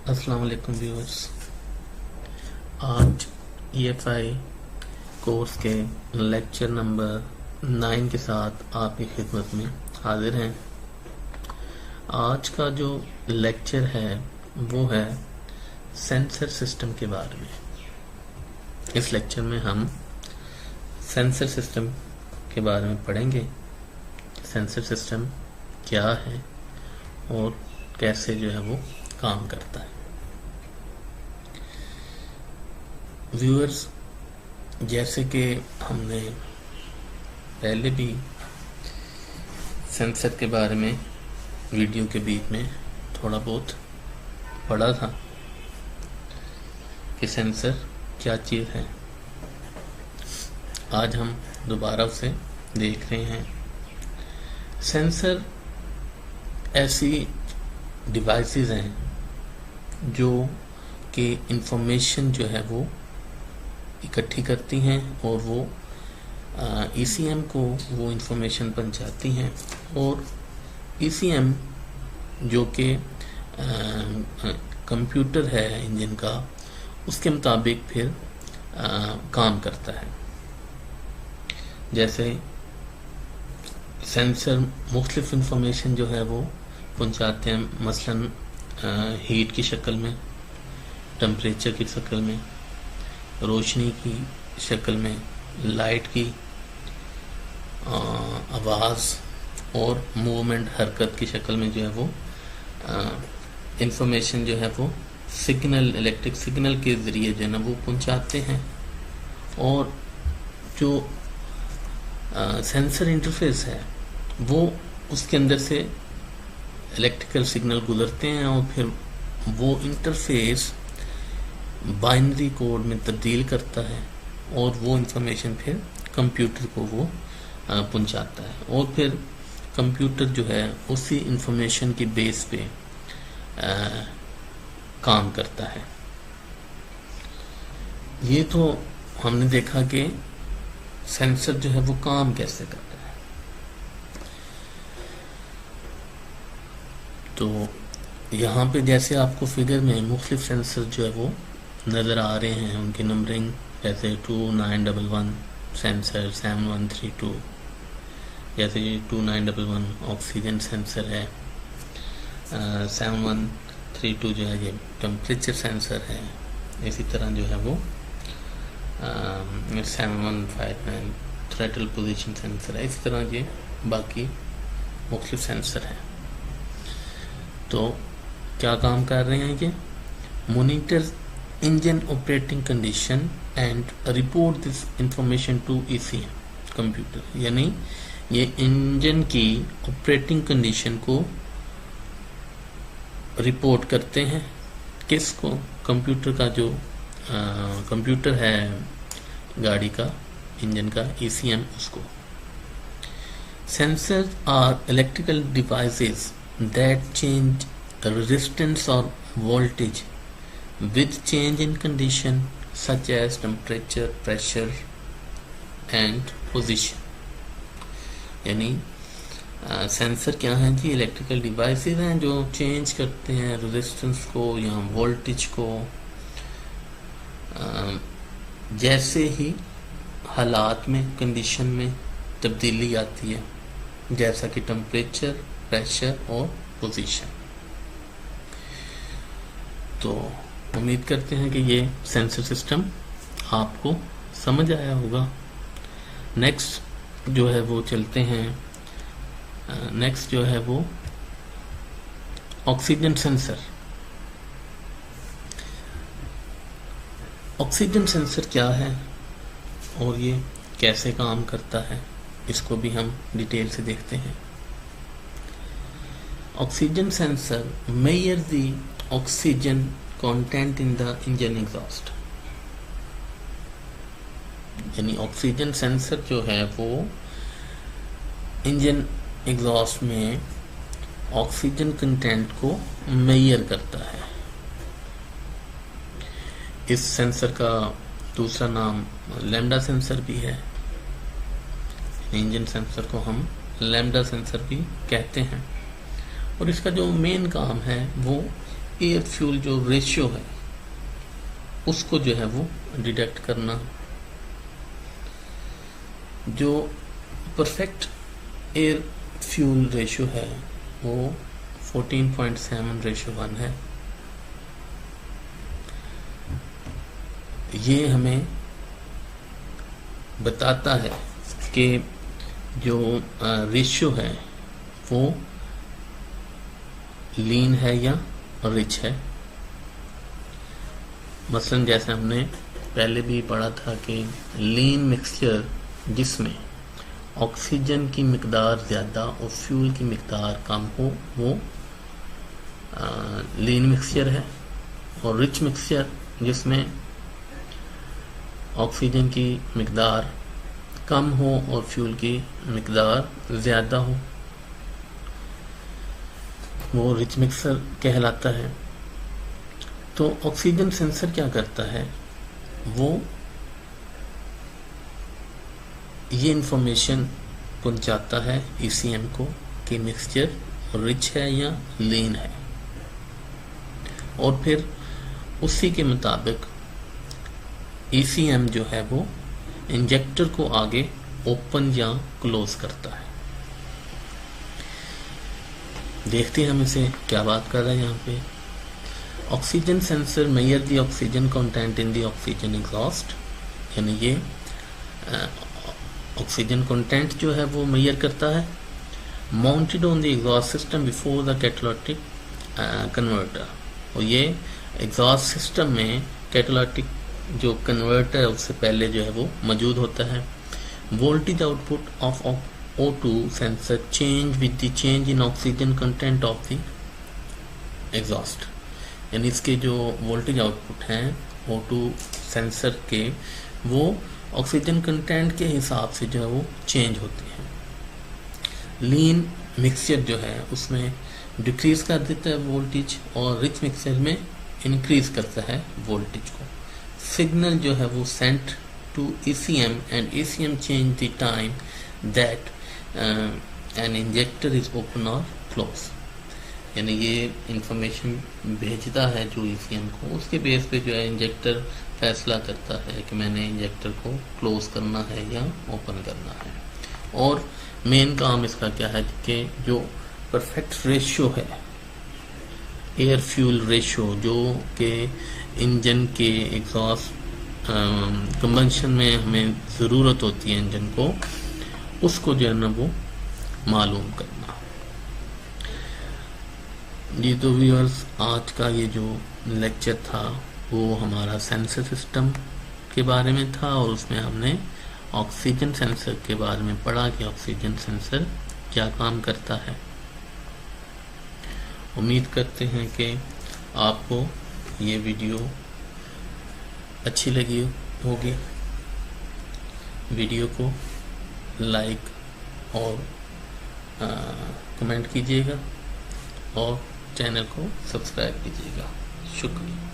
अस्सलाम वालेकुम व्यूअर्स। आज EFI कोर्स के लेक्चर नंबर 9 के साथ आपकी खिदमत में हाजिर हैं। आज का जो लेक्चर है वो है सेंसर सिस्टम के बारे में। इस लेक्चर में हम सेंसर सिस्टम के बारे में पढ़ेंगे। सेंसर सिस्टम क्या है और कैसे जो है वो काम करता है। व्यूअर्स, जैसे कि हमने पहले भी सेंसर के बारे में वीडियो के बीच में थोड़ा बहुत पढ़ा था कि सेंसर क्या चीज़ है, आज हम दोबारा उसे देख रहे हैं। सेंसर ऐसी डिवाइसेस हैं जो कि इंफॉर्मेशन जो है वो इकट्ठी करती हैं और वो ECM को वो इंफॉर्मेशन पहुंचाती हैं, और ECM जो कि कंप्यूटर है इंजन का, उसके मुताबिक फिर काम करता है। जैसे सेंसर मुख्तलिफ इंफॉर्मेशन जो है वो पहुंचाते हैं, मसलन हीट की शक्ल में, टेम्परेचर की शक्ल में, रोशनी की शक्ल में, लाइट की, आवाज़ और मूवमेंट, हरकत की शक्ल में जो है वो इंफॉर्मेशन जो है वो सिग्नल, इलेक्ट्रिक सिग्नल के ज़रिए जो है ना वो पहुंचाते हैं। और जो सेंसर इंटरफेस है वो उसके अंदर से इलेक्ट्रिकल सिग्नल गुजरते हैं और फिर वो इंटरफेस बाइनरी कोड में तब्दील करता है और वो इंफॉर्मेशन फिर कंप्यूटर को वो पहुंचाता है, और फिर कंप्यूटर जो है उसी इंफॉर्मेशन की बेस पे काम करता है। ये तो हमने देखा कि सेंसर जो है वो काम कैसे करता है। तो यहाँ पे जैसे आपको फिगर में मुख्तलिफ सेंसर जो है वो नज़र आ रहे हैं, उनकी नंबरिंग जैसे 2911 सेंसर, 7132, जैसे 2911 ऑक्सीजन सेंसर है, 7132 जो है ये टेम्परेचर सेंसर है, इसी तरह जो है वो 7159 थ्रेटल पोजीशन सेंसर है, इसी तरह ये बाकी मुख्तलिफ सेंसर हैं। तो क्या काम कर रहे हैं ये? Monitor engine operating condition and report this information to ECM computer, यानी ये इंजन की ऑपरेटिंग कंडीशन को रिपोर्ट करते हैं। किसको? कंप्यूटर का जो कंप्यूटर है गाड़ी का, इंजन का, ECM उसको। Sensor are electrical devices that change resistance और voltage with change in condition such as temperature, pressure and position। यानी सेंसर क्या हैं जी? इलेक्ट्रिकल डिवाइसेस हैं जो चेंज करते हैं रेजिस्टेंस को या वोल्टेज को जैसे ही हालात में, कंडीशन में तब्दीली आती है, जैसा कि टेम्परेचर, प्रेशर और पोजीशन। तो उम्मीद करते हैं कि ये सेंसर सिस्टम आपको समझ आया होगा। नेक्स्ट जो है वो चलते हैं, नेक्स्ट जो है वो ऑक्सीजन सेंसर। ऑक्सीजन सेंसर क्या है और ये कैसे काम करता है, इसको भी हम डिटेल से देखते हैं। Oxygen sensor measure the oxygen content in the engine exhaust, यानी ऑक्सीजन सेंसर जो है वो इंजन एग्जॉस्ट में ऑक्सीजन कंटेंट को मेजर करता है। इस सेंसर का दूसरा नाम लैम्डा सेंसर भी है। इंजन सेंसर को हम लैम्डा सेंसर भी कहते हैं, और इसका जो मेन काम है वो एयर फ्यूल जो रेशियो है उसको जो है वो डिडक्ट करना। जो परफेक्ट एयर फ्यूल रेशियो है वो 14.7:1 है। ये हमें बताता है कि जो रेशियो है वो लीन है या रिच है। मसलन जैसे हमने पहले भी पढ़ा था कि लीन मिक्सचर जिसमें ऑक्सीजन की मिकदार ज़्यादा और फ्यूल की मिकदार कम हो वो लीन मिक्सचर है, और रिच मिक्सचर जिसमें ऑक्सीजन की मिकदार कम हो और फ्यूल की मिकदार ज़्यादा हो वो रिच मिक्सर कहलाता है। तो ऑक्सीजन सेंसर क्या करता है, वो ये इंफॉर्मेशन पहुंचाता है ईसीएम को कि मिक्सचर रिच है या लीन है, और फिर उसी के मुताबिक ईसीएम जो है वो इंजेक्टर को आगे ओपन या क्लोज करता है। देखते हैं हम इसे क्या बात कर रहे हैं यहाँ पे। Oxygen sensor measure the oxygen content in the oxygen exhaust, यानी ये ऑक्सीजन कंटेंट जो है वो मेजर करता है। Mounted on the exhaust system before the catalytic converter, और ये एग्जॉस्ट सिस्टम में कैटालिटिक जो कन्वर्टर है उससे पहले जो है वो मौजूद होता है। Voltage output of O2 sensor change with the change in oxygen content of the exhaust, यानी इसके जो वोल्टेज आउटपुट हैं O2 सेंसर के वो ऑक्सीजन कंटेंट के हिसाब से जो है वो चेंज होते हैं। लीन मिक्सचर जो है उसमें डिक्रीज कर देता है वोल्टेज, और रिच मिक्सचर में इंक्रीज करता है वोल्टेज को। सिग्नल जो है वो sent to ECM and ECM change the time that an injector is open और क्लोज, यानी ये इंफॉर्मेशन भेजता है जो ECM को, उसके बेस पे जो है इंजेक्टर फैसला करता है कि मैंने इंजेक्टर को क्लोज करना है या ओपन करना है। और मेन काम इसका क्या है कि जो परफेक्ट रेशियो है एयर फ्यूल रेशियो, जो कि इंजन के एग्जॉस्ट कंबंशन में हमें ज़रूरत होती है इंजन को, उसको जो है ना वो मालूम करना। ये तो व्यूअर्स आज का ये जो लेक्चर था वो हमारा सेंसर सिस्टम के बारे में था, और उसमें हमने ऑक्सीजन सेंसर के बारे में पढ़ा कि ऑक्सीजन सेंसर क्या काम करता है। उम्मीद करते हैं कि आपको ये वीडियो अच्छी लगी होगी। वीडियो को लाइक और कमेंट कीजिएगा और चैनल को सब्सक्राइब कीजिएगा। शुक्रिया।